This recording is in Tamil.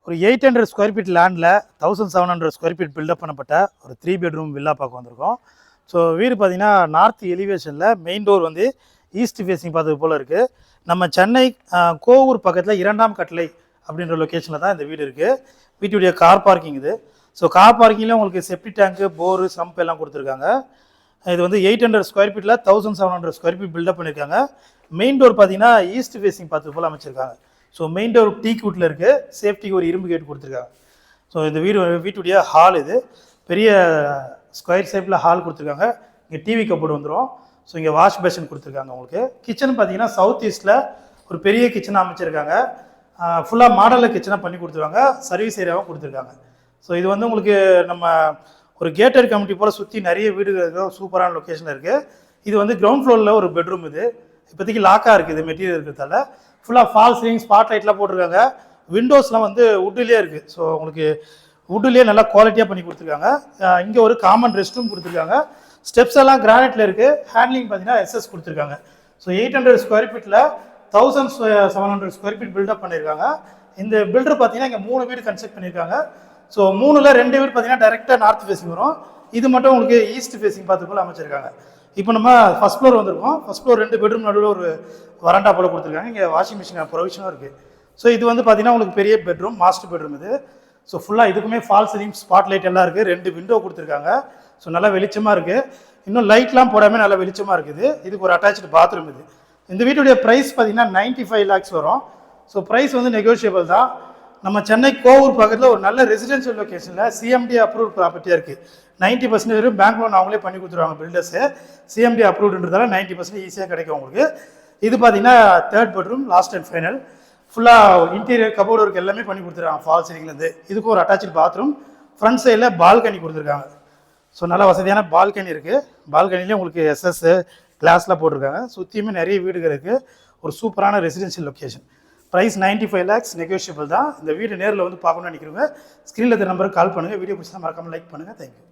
ஒரு 800 ஸ்கொயர் ஃபீட் லேண்டில் 1700 ஸ்கொயர் ஃபீட் பில்டப் பண்ணப்பட்ட ஒரு 3 பெட்ரூம் வில்லா பார்க்க வந்திருக்கோம். ஸோ வீடு பார்த்தீங்கன்னா நார்த் எலிவேஷனில் மெயின் டோர் வந்து ஈஸ்ட் ஃபேஸிங் பார்த்தது போல் இருக்குது. நம்ம சென்னை கோவூர் பக்கத்தில் 2ஆம் கட்டளை அப்படின்ற லொக்கேஷனில் தான் இந்த வீடு இருக்குது. வீட்டுடைய கார் பார்க்கிங் இது. ஸோ கார் பார்க்கிங்கில் உங்களுக்கு செப்டி டேங்க்கு, போரு, சம்ப் எல்லாம் கொடுத்துருக்காங்க. இது வந்து 800 ஸ்கொயர் ஃபீட்டில் 1700 ஸ்கொயர் ஃபீட் பில்டப் பண்ணியிருக்காங்க. மெயின் டோர் பார்த்தீங்கன்னா ஈஸ்ட் ஃபேஸிங் பார்த்தது போல் அமைச்சிருக்காங்க. ஸோ மெயின் டோர் டீக் வுட்டில் இருக்குது. சேஃப்டிக்கு ஒரு இரும்பு கேட் கொடுத்துருக்காங்க. ஸோ இந்த வீட்டுடைய ஹால் இது பெரிய ஸ்கொயர் ஷேப்பில் ஹால் கொடுத்துருக்காங்க. இங்கே டிவி கப்போர்டு வந்துடும். ஸோ இங்கே வாஷ் பேஷன் கொடுத்துருக்காங்க. உங்களுக்கு கிச்சன் பார்த்தீங்கன்னா சவுத் ஈஸ்ட்டில் ஒரு பெரிய கிச்சனாக அமைச்சிருக்காங்க. ஃபுல்லாக மாடலில் கிச்சனாக பண்ணி கொடுத்துருக்காங்க. சர்வீஸ் ஏரியாவும் கொடுத்துருக்காங்க. ஸோ இது வந்து உங்களுக்கு நம்ம ஒரு கேட்டட் கம்யூனிட்டி போல் சுற்றி நிறைய வீடுகள் சூப்பரான லொக்கேஷனில் இருக்குது. இது வந்து கிரவுண்ட் ஃப்ளோரில் ஒரு பெட்ரூம். இது இப்போதைக்கு லாக்காக இருக்குது மெட்டீரியல் இருக்கிறதால. ஃபுல்லாக ஃபால் சீலிங், ஸ்பாட் லைட்லாம் போட்டிருக்காங்க. விண்டோஸ்லாம் வந்து வுட்லேயே இருக்குது. ஸோ உங்களுக்கு வுட்லேயே நல்லா குவாலிட்டியாக பண்ணி கொடுத்துருக்காங்க. இங்கே ஒரு காமன் ரெஸ்ட் ரூம் கொடுத்துருக்காங்க. ஸ்டெப்ஸ் எல்லாம் கிரானைட்டில் இருக்குது. ஹேண்ட்லிங் பார்த்தீங்கன்னா எஸ்எஸ் கொடுத்துருக்காங்க. ஸோ 800 ஸ்கொயர் ஃபீட்டில் 1700 ஸ்கொயர் ஃபீட் பில்டப் பண்ணியிருக்காங்க. இந்த பில்டர் பார்த்தீங்கன்னா இங்கே 3 வீடு கன்ஸ்ட்ரக்ட் பண்ணியிருக்காங்க. ஸோ 3ல் 2 வீடு பார்த்தீங்கன்னா டேரெக்டாக நார்த் ஃபேஸிங் வரும். இது மட்டும் உங்களுக்கு ஈஸ்ட் ஃபேஸிங் பார்த்து போல் அமைச்சிருக்காங்க. இப்போ நம்ம ஃபஸ்ட் ஃப்ளோர் வந்திருக்கோம். ஃபஸ்ட் ஃப்ளோர் 2 பெட்ரூம் நடுவில் ஒரு வராண்டா போல் கொடுத்துருக்காங்க. இங்கே வாஷிங் மிஷின் ப்ரொவிஷனும் இருக்குது. ஸோ இது வந்து பார்த்தீங்கன்னா உங்களுக்கு பெரிய பெட்ரூம், மாஸ்டர் பெட்ரூம் இது. ஸோ ஃபுல்லாக இதுக்குமே ஃபால் சீலிங், ஸ்பாட் லைட் எல்லாம் இருக்குது. 2 விண்டோ கொடுத்துருக்காங்க. ஸோ நல்லா வெளிச்சமாக இருக்குது. இன்னும் லைட்லாம் போடாமல் நல்லா வெளிச்சமாக இருக்குது. இதுக்கு ஒரு அட்டாச்சு பாத்ரூம் இது. இந்த வீட்டுடைய ப்ரைஸ் பார்த்தீங்கன்னா 95 lakhs வரும். ஸோ ப்ரைஸ் வந்து நெகோஷியபிள் தான். நம்ம சென்னை கோவூர் பக்கத்தில் ஒரு நல்ல ரெசிடென்ஷியல் லொக்கேஷனில் சிஎம்டி அப்ரூவ்ட் ப்ராப்பர்ட்டியாக இருக்குது. 90% பேங்க் லோன் அவங்களே பண்ணி கொடுத்துருவாங்க பில்டர்ஸு. சிஎம்டி அப்ரூவ்டுன்றதால 90% ஈஸியாக கிடைக்கும் உங்களுக்கு. இது பார்த்தீங்கன்னா 3rd bedroom, last and final. ஃபுல்லாக இன்டீரியர் கபோர்டு ஒர்க் எல்லாமே பண்ணி கொடுத்துருக்காங்க ஃபால் சீலிங்லேருந்து. இதுக்கு ஒரு அட்டாச்சு பாத்ரூம். ஃப்ரண்ட் சைடில் பால்கனி கொடுத்துருக்காங்க. ஸோ நல்லா வசதியான பால்கனி இருக்குது. பால்கனிலே உங்களுக்கு எஸ்எஸ் கிளாஸ்லாம் போட்டிருக்காங்க. சுற்றியுமே நிறைய வீடுகள் இருக்குது. ஒரு சூப்பரான residential location. Price 95 lakhs negotiable தான். இந்த வீடு நேரில் வந்து பார்க்கணும்னு நினைக்கிறவங்க ஸ்க்ரீனில் இந்த நம்பருக்கு கால் பண்ணுங்கள். வீடியோ பிடிச்சா மறக்காமல் லைக் பண்ணுங்கள். தேங்க்யூ.